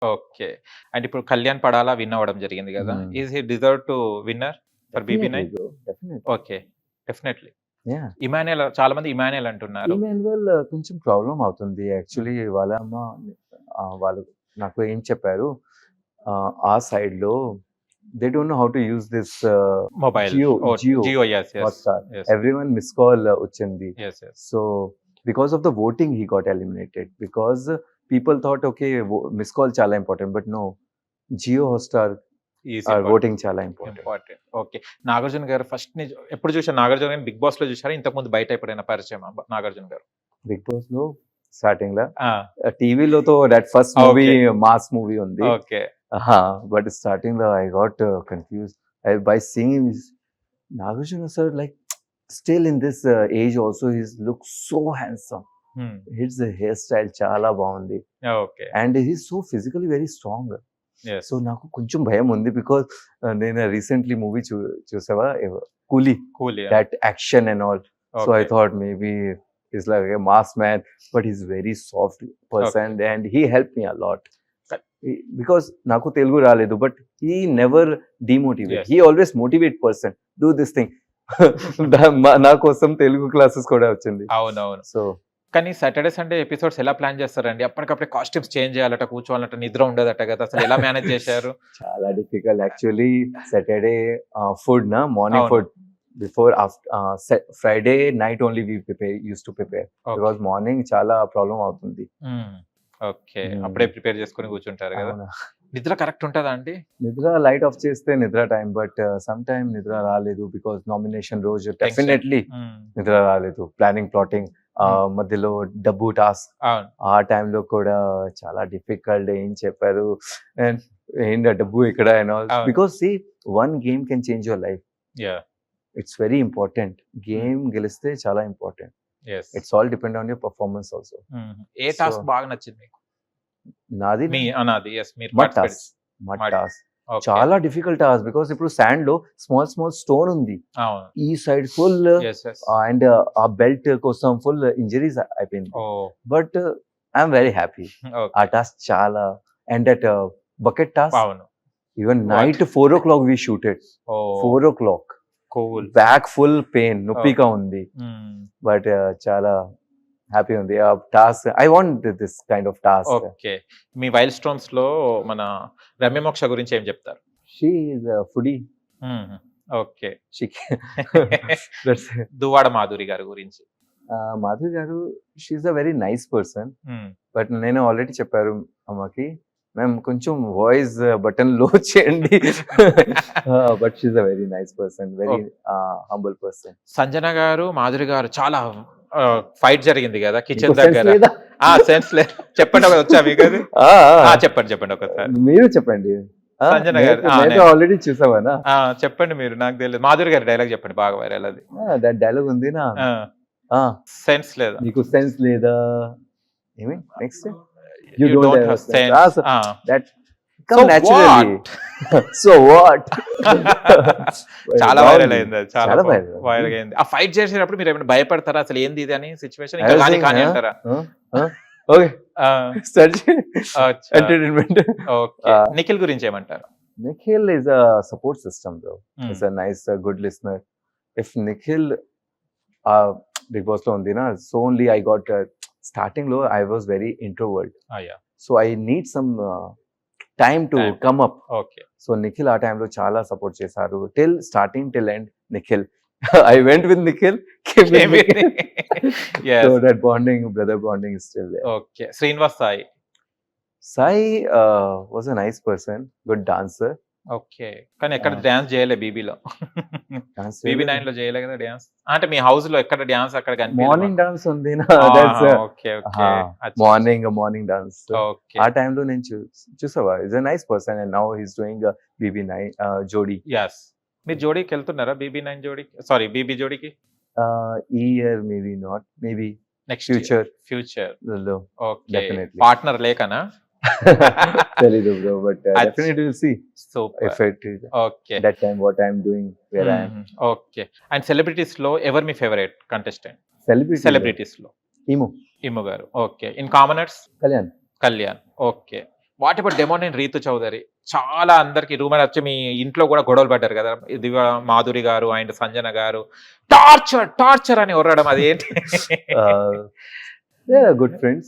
Okay. And ఇప్పుడు 'కళ్యాణ్ పడాలా' win అవ్వడం జరిగింది గదా! Hmm. Is he deserve to winner for definitely 'BB nine'? Bro. Definitely. Okay. Definitely. Yeah! చాలా మంది 'ఇమాన్యుయల్' అంటున్నారు. ఇమాన్యుయల్ కొంచెం ప్రాబ్లమ్ అవుతుంది. హ్మ్. యాక్చువల్లీ వాళ్ళ అమ్మ వాళ్ళు నాకు ఏం చెప్పారు, ఆ సైడ్‌లో they don't know how to use this mobile. Oh! Jio Jio. Yes. Yes. Hotstar. Yes. Everyone miss call వచ్చింది. Yes. Yes. So because of the voting he got eliminated. Because people thought okay miss call చాలా important. But no, Jio Hotstar is voting చాలా important. Important. Okay. 'Nagarjuna' గారు first నుంచి ఎప్పుడు చూసారు 'నాగార్జున' గారిని 'big బాస్‌లో' చూసారా? ఇంతకుముందు బయట ఎప్పుడైనా పరిచయమా 'నాగార్జున' గారు? బిగ్ బాస్‌లో స్టార్టింగ్‌లో ఆ! టీవీలో తో that first movie okay. Mass movie ఉంది. Okay. But starting I got confused. By seeing him, Nagarjuna sir, like still in this age also, he looks so handsome. హ్మ్. His hairstyle చాలా బాగుంది. Okay. And he's so physically very strong. Yes. So నాకు కొంచెం భయం ఉంది because నేను recently movie చూసావా, కూలీ, 'కూలీ'. that action and all. So I okay. thought maybe he's like a mass man, but he's very soft person and he helped me a lot. Because నాకు తెలుగు రాలేదు, but he never demotivate. Yes. He always motivate person. Do this thing. నా కోసం Telugu classes కూడా వచ్చింది. అవునవును. So కానీ Saturday, Sunday episodes ఎలా plan చేస్తారండి? అప్పటికప్పుడే కాస్ట్యూమ్స్ చేంజ్ చేయాలట, కూర్చోవాలట, నిద్ర ఉండదట గదా! అసలు ఎలా మేనేజ్ చేశారు? చాలా డిఫికల్ట్ యాక్చువల్లీ. సాటర్డే ఫుడ్ నా మార్నింగ్ అవును. Food before Friday night only we use to prepare okay. Because morning చాలా ప్రాబ్లం అవుతుంది. హ్మ్. ఓకే. హ్మ్. అప్పుడే ప్రిపేర్ చేసుకొని కూర్చుంటారు గదా! అవునా. నిద్ర కరెక్ట్ ఉంటదా అండి? నిద్ర లైట్ ఆఫ్ చేస్తే నిద్ర టైం, బట్ సమ్ టైమ్ నిద్ర రాలేదు బికాస్ నామినేషన్ రోజు టెన్షన్. డెఫినెట్లీ హ్మ్. నిద్ర రాలేదు. ప్లానింగ్ ప్లాటింగ్ మధ్యలో డబ్బు టాస్క్, అవును. ఆ టైంలో కూడా చాలా డిఫికల్ట్. ఏం చెప్పారు అండ్ ఏంటి డబ్బు ఇక్కడ అండ్ ఆల్ అవును. Because see one game can change your life. Yah! It's very important. Game గెలిస్తే చాలా important. Yes. It's all depend on your performance also. ఏ సో టాస్క్ బాగా నచ్చింది మీకు? నాది నాది. యెస్. మీరు mud participate task. Mud mud. Task okay. చాలా డిఫికల్ట్ టాస్క్ బికాస్ ఇప్పుడు శాండ్ లో స్మాల్ స్మాల్ స్టోన్ ఉంది. అవును. ఈ side full yes. Yes. And ఆ బెల్ట్ కోసం ఫుల్ ఇంజరీస్ అయిపోయింది. Oh! But I'm very happy. ఆ ఓకే. టాస్క్ చాలా, అండ్ దట్ బకెట్ టాస్క్ అవును. Even What? Night 4 o'clock we shooted. Oh! 4 o'clock cool. Back full pain, నొప్పిగా ఉంది. Hmm. But చాలా happy ఉంది. ఆ task I want this kind of task. Okay. మీ 'wild స్టోన్స్‌లో' మన రమ్య మోక్ష గురించి ఏం చెప్తారు? She is foodie. హుహు. Okay. She that's Duvvada Madhuri గారి గురించి. మాధురి గారు, she is a very nice person. హ్మ్. బట్ నేను ఆల్రెడీ చెప్పారు అమ్మకి, మ్యామ్ కొంచెం వాయిస్ బటన్ లో చేయండి. But she is a very nice person, very humble person. Sanjana గారు, మాధురి గారు చాలా ఫైట్ జరిగింది గదా! కిచెన్ మీకు సెన్స్ దగ్గర. లేదా? సెన్స్ లేదు. చెప్పండి వచ్చా మీకది? ఆ, ఆ. చెప్పండి ఒకసారి. మీరు చెప్పండి. సంజన గారు. నేను ఆల్రెడీ చూసావానా. చెప్పండి మీరు. నాకు తెలీదు. మాధురి గారి డైలాగ్ చెప్పండి బాగా వైరల్ అది. దట్ డైలాగ్ ఉంది నా. సెన్స్ లేదా? మీకు సెన్స్ లేదా? ఏమి next? You don't have sense. That so come naturally. So what? చాలా వైరల్ అయింది అది. చాలా చాలా వైరల్. వైరల్ అయింది. ఆ ఫైట్ చేసేటప్పుడు మీరు ఏమైనా భయపడతారా? అసలు ఏంది ఇది అని సిట్యుయేషన్? ఇంకా కానీ అంటారా? ఓకే, ఆ! స్టార్ట్ అచ్చా. ఎంటర్‌టైన్‌మెంట్. ఓకే. నిఖిల్ గురించి ఏమంటారు? Nikhil is a support system, though. He's a nice, good listener. If Nikhil, Big Boss lo undi na, so only I got starting low. I was very introvert, yeah! so I need some time to Time. come up. Okay. So Nikhil ఆ time లో చాలా support చేశారు till starting till end. Nikhil. I went with Nikhil, came with Nikhil. Yes. So that bonding, brother bonding is still there. Okay. Srinivas Sai. Sai was a nice person, good dancer. Okay. కానీ ఎక్కడ dance చేయలే బీబీలో. Dance బీబీ9లో చేయలే కదా dance. అంటే మీ హౌస్‌లో ఎక్కడ dance అక్కడ కనిపించలేదు. మార్నింగ్ డాన్స్ ఉంది నా. That's okay. Okay. Morning dance. Okay. ఆ time లో నేను చూసావా, is a nice person and now he is doing BB9 Jodi. Yes. మీరు జోడీకి వెళ్తున్నారా? బీబీ9 జోడీకి? సారీ బీబీ జోడీకి? ఈ year maybe not, maybe next future లో ఓకే. definitely. పార్ట్నర్ లేకనా? తెలీదు bro, but definitely will see super. if it is okay. that time what I am doing, where I am. Okay. And సెలబ్రిటీస్‌లో ఎవరు మీ favourite contestant? Celebrity. సెలబ్రిటీస్‌లో Immu Immu garu. Okay. In commoners? Kalyan. Kalyan. Okay. What about Demon and Ritu Chowdary? చాలా అందరికి rumour వచ్చి మీ ఇంట్లో కూడా గొడవలు పడ్డారు కదా, దివ్య మాధురి గారు అండ్ సంజన గారు టార్చర్ టార్చర్ అని ఒర్రడం, అది ఏంటి? Yeah, good friends,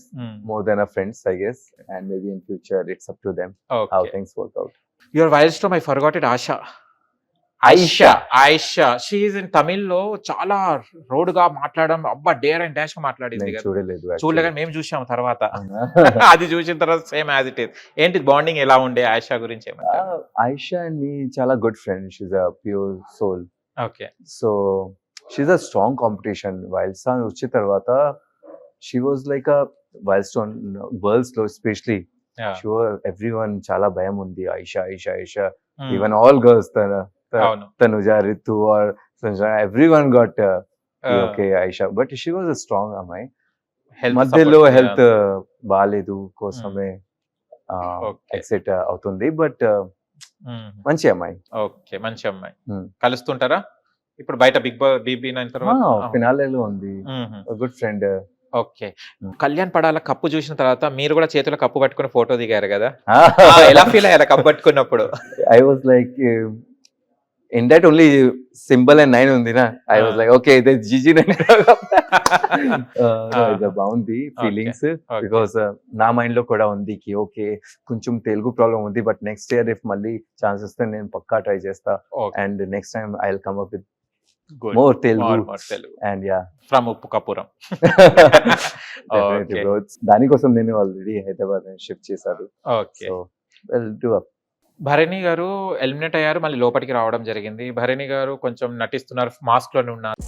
more than a friends, I guess, and maybe in future it's up to them how things work out. Your wild storm I forgot ASHA. Ayesha she is in Tamil లో చాలా road గా మాట్లాడడం, అబ్బా dare and dash గా మాట్లాడింది నేను కదా. చూడలేదు చూడలేక మేము చూసాం తర్వాత. అది చూసిన తర్వాత సేమ్ యాజ్ ఇట్ ఈస్. ఏంటి బాండింగ్ ఎలా ఉండే ఆయిషా గురించి ఏమంటారు? Aisha and me చాలా good friend, she's a pure soul, okay. so she's a strong competition. Wildstone వచ్చి తర్వాత she was like a Wildstone girls లో especially sure everyone చాలా భయం ఉంది Aisha even all girls అవును. Tanuja, Ritu or Sanjana, everyone got okay Aisha, but she was a strong అమ్మాయి. మధ్యలో health బాగాలేదు కోసమే ఎక్సెట్ అవుతుంది, బట్ మంచి అమ్మాయి. ఓకే, మంచి అమ్మాయి. కలుస్తుంటారా ఇప్పుడు బయట బిగ్ నైన్ తర్వాత? ఫినాలేలో ఉంది, good friend. Okay. Kalyan Padala cup చూసిన తర్వాత మీరు కూడా చేతిలో కప్పు పట్టుకుని ఫోటో దిగారు కదా, ఎలా ఫీల్ అయ్యారా కప్పు పట్టుకున్నప్పుడు? I was like in that only symbol and 9 ఉంది నా, I was like okay this GG9 it's a bounty feelings because నా మైండ్ లో కూడా ఉంది కి ఓకే కొంచెం తెలుగు ప్రాబ్లం ఉంది, బట్ నెక్స్ట్ ఇయర్ ఇఫ్ మళ్ళీ ఛాన్స్ వస్తే నేను పక్కా ట్రై చేస్తా, and next time I will come up with more Telugu and yeah from Uppu Kapuram. definitely bro, దానికోసం నేను ఆల్రెడీ హైదరాబాద్ షిఫ్ట్ చేశారు. Okay, so well do up. Bharani garu eliminate అయ్యారు, మళ్ళీ లోపలికి రావడం జరిగింది. భరణి గారు కొంచెం నటిస్తున్నారు, మాస్క్ లోనే ఉన్నారు.